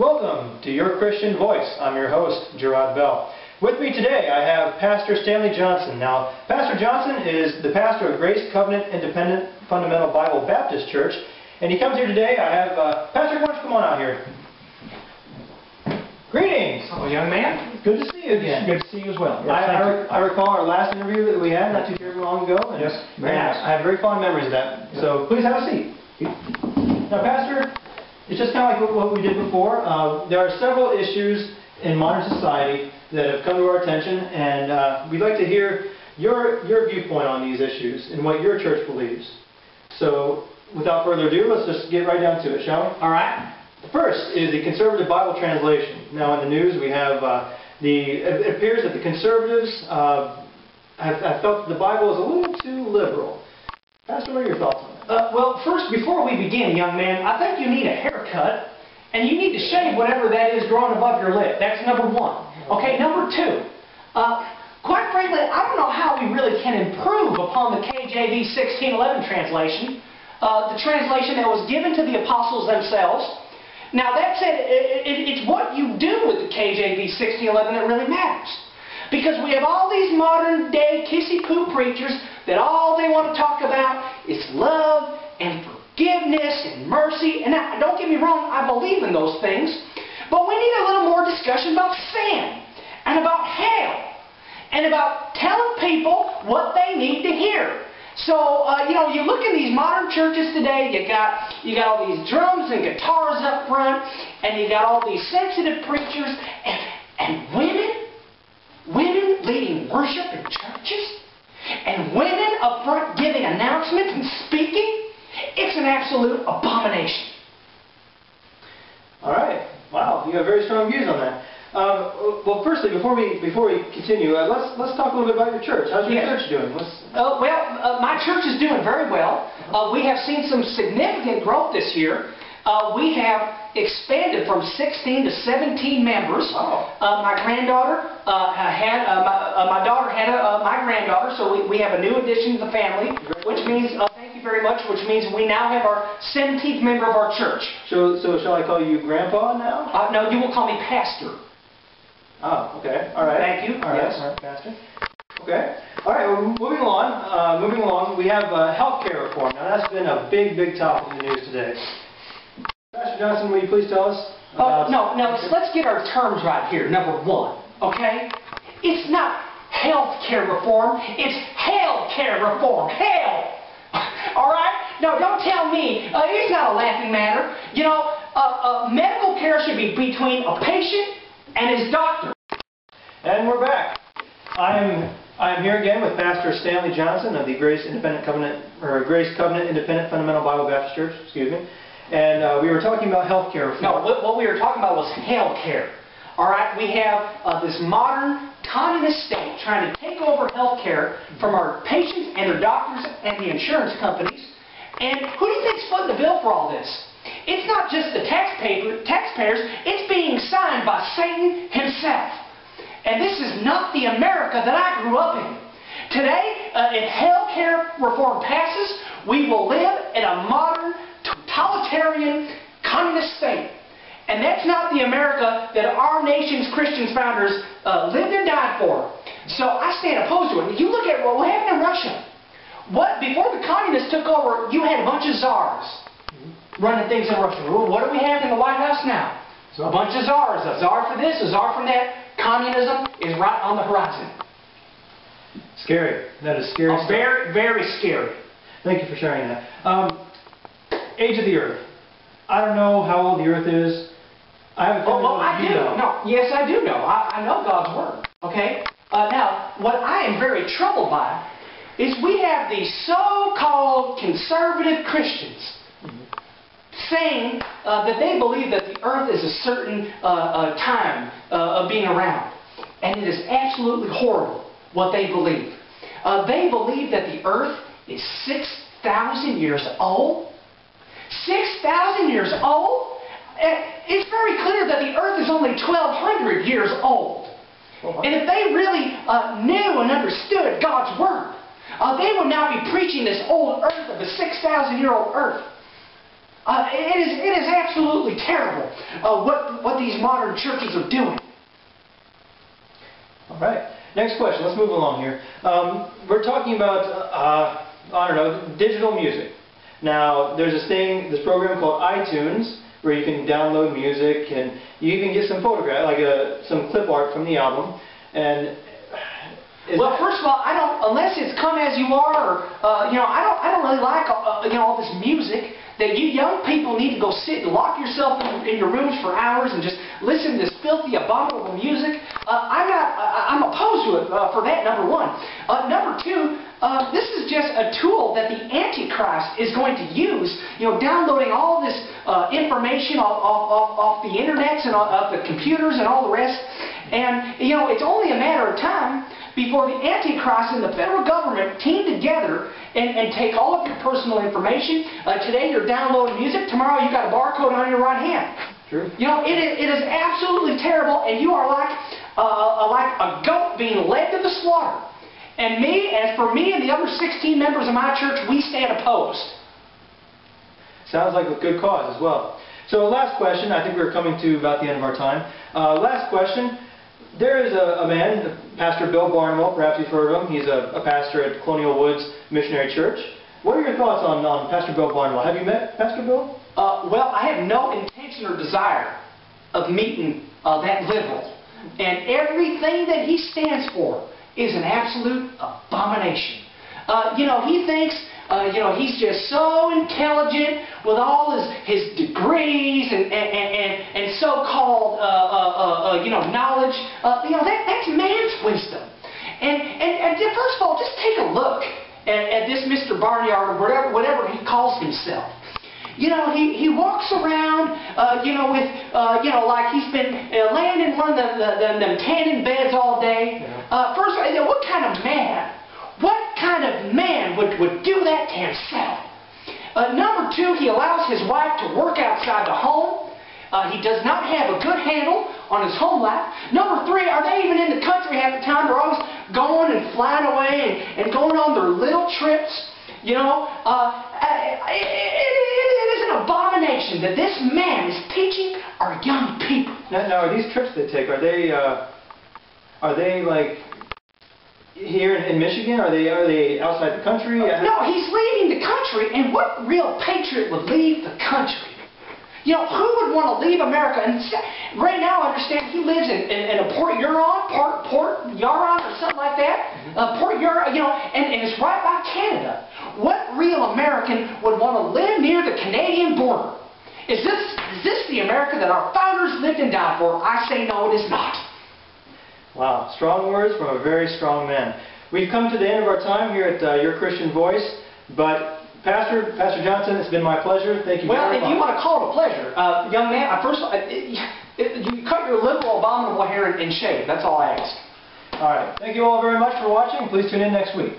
Welcome to Your Christian Voice. I'm your host, Gerard Bell. With me today I have Pastor Stanley Johnson. Now, Pastor Johnson is the pastor of Grace Covenant Independent Fundamental Bible Baptist Church, and he comes here today. I have Pastor, why don't you come on out here? Greetings! Hello, young man. Good to see you again. Good to see you as well. Yes, I recall our last interview that we had not too terribly long ago. And yes, very nice. I have very fond memories of that. Yep. So please have a seat. Now, Pastor, it's just kind of like what we did before. There are several issues in modern society that have come to our attention, and we'd like to hear your viewpoint on these issues and what your church believes. So, without further ado, let's just get right down to it, shall we? All right. The first is the conservative Bible translation. Now, in the news, we have it appears that the conservatives have felt that the Bible is a little too liberal. Pastor, what are your thoughts on that? Well, first, before we begin, young man, I think you need a haircut, and you need to shave whatever that is growing above your lip. That's number one. Okay, number two. Quite frankly, I don't know how we really can improve upon the KJV 1611 translation, the translation that was given to the apostles themselves. Now, that said, it's what you do with the KJV 1611 that really matters. Because we have all these modern-day kissy-poo preachers that all they want to talk about is love and forgiveness and mercy. And now, don't get me wrong, I believe in those things. But we need a little more discussion about sin and about hell and about telling people what they need to hear. So, you look in these modern churches today, you got all these drums and guitars up front, and you got all these sensitive preachers, and women leading worship in churches, and women up front giving announcements and speaking. It's an absolute abomination. All right. Wow, you have very strong views on that. Well, firstly, before we continue, let's talk a little bit about your church. How's your church doing? My church is doing very well. We have seen some significant growth this year. We have expanded from 16 to 17 members. Wow. My granddaughter my daughter had my granddaughter, so we have a new addition to the family, which means thank you very much. Which means we now have our 17th member of our church. So shall I call you Grandpa now? No, you will call me Pastor. Oh, okay. All right. Thank you. All right. Yes. All right, Pastor. Okay. All right. Well, moving along, we have healthcare reform. Now, that's been a big topic in the news today. Pastor Johnson, will you please tell us about... No, let's get our terms right here, number one, okay? It's not healthcare reform, it's hell-care reform. Hell! All right? No, don't tell me. It's not a laughing matter. Medical care should be between a patient and his doctor. And we're back. I'm here again with Pastor Stanley Johnson of the Grace Covenant Independent Fundamental Bible Baptist Church. Excuse me. And we were talking about healthcare reform. No, what we were talking about was hell care. All right, we have this modern communist state trying to take over health care from our patients and their doctors and the insurance companies. And who do you think's footing the bill for all this? It's not just the taxpayers, it's being signed by Satan himself. And this is not the America that I grew up in. Today, if health care reform passes, we will live in a modern, totalitarian, communist state. And that's not the America that our nation's Christian founders lived and died for. So I stand opposed to it. You look at what happened in Russia. Before the communists took over, you had a bunch of czars running things in Russia. What do we have in the White House now? A bunch of czars. A czar for this, a czar from that. Communism is right on the horizon. Scary. That is scary stuff. Very, very scary. Thank you for sharing that. Age of the Earth. I don't know how old the Earth is. I have a feeling I do. know. No, yes, I do know. I know God's Word. Okay? Now, what I am very troubled by is we have these so-called conservative Christians saying that they believe that the Earth is a certain time of being around. And it is absolutely horrible what they believe. They believe that the Earth is 6,000 years old. 6,000 years old? It's very clear that the Earth is only 1,200 years old. And if they really knew and understood God's Word, they would not be preaching this old Earth of a 6,000-year-old Earth. It is absolutely terrible what these modern churches are doing. All right. Next question. Let's move along here. We're talking about, I don't know, digital music. Now, there's this program called iTunes where you can download music and you even get some photograph, like some clip art from the album. And well, first of all, unless it's Come As You Are, or I don't really like all this music that you young people need to go sit and lock yourself in your rooms for hours and just listen to this filthy, abominable music. I'm opposed to it for that, number one. Number two, this is just a tool that the Antichrist is going to use, downloading all this information off the internets and off the computers and all the rest. And, it's only a matter of time before the Antichrist and the federal government team together and take all of your personal information. Today you're downloading music. Tomorrow you got a barcode on your right hand. True. It is absolutely terrible, and you are like a goat being led to the slaughter. And for me and the other 16 members of my church, we stand opposed. Sounds like a good cause as well. So last question. I think we're coming to about the end of our time. Last question. There is a man, Pastor Bill Barnwell, perhaps you've heard of him. He's a pastor at Colonial Woods Missionary Church. What are your thoughts on Pastor Bill Barnwell? Have you met Pastor Bill? Well, I have no intention or desire of meeting that liberal. And everything that he stands for is an absolute abomination. He thinks, he's just so intelligent with all his degrees and so-called, knowledge. That's man's wisdom. And first of all, just take a look at this Mr. Barnyard or whatever he calls himself. He walks around, like he's been laying in one of them tanning beds all day. First of all, what kind of man would do that to himself? Number two, he allows his wife to work outside the home. He does not have a good handle on his home life. Number three, are they even in the country half the time? They're always going and flying away and going on their little trips. It is an abomination that this man is teaching our young people. Now are these trips they take, are they like here in Michigan? Are they outside the country? No, he's leaving the country, and what real patriot would leave the country? Who would want to leave America? And right now, I understand he lives in a Port Huron, or something like that. Port Huron, and it's right by Canada. What real American would want to live near the Canadian border? Is this the America that our founders lived and died for? I say no, it is not. Wow, strong words from a very strong man. We've come to the end of our time here at Your Christian Voice, but Pastor Johnson, it's been my pleasure. Thank you very much. Well, if you want to call it a pleasure, young man, you cut your liberal, abominable hair and shave. That's all I ask. All right. Thank you all very much for watching. Please tune in next week.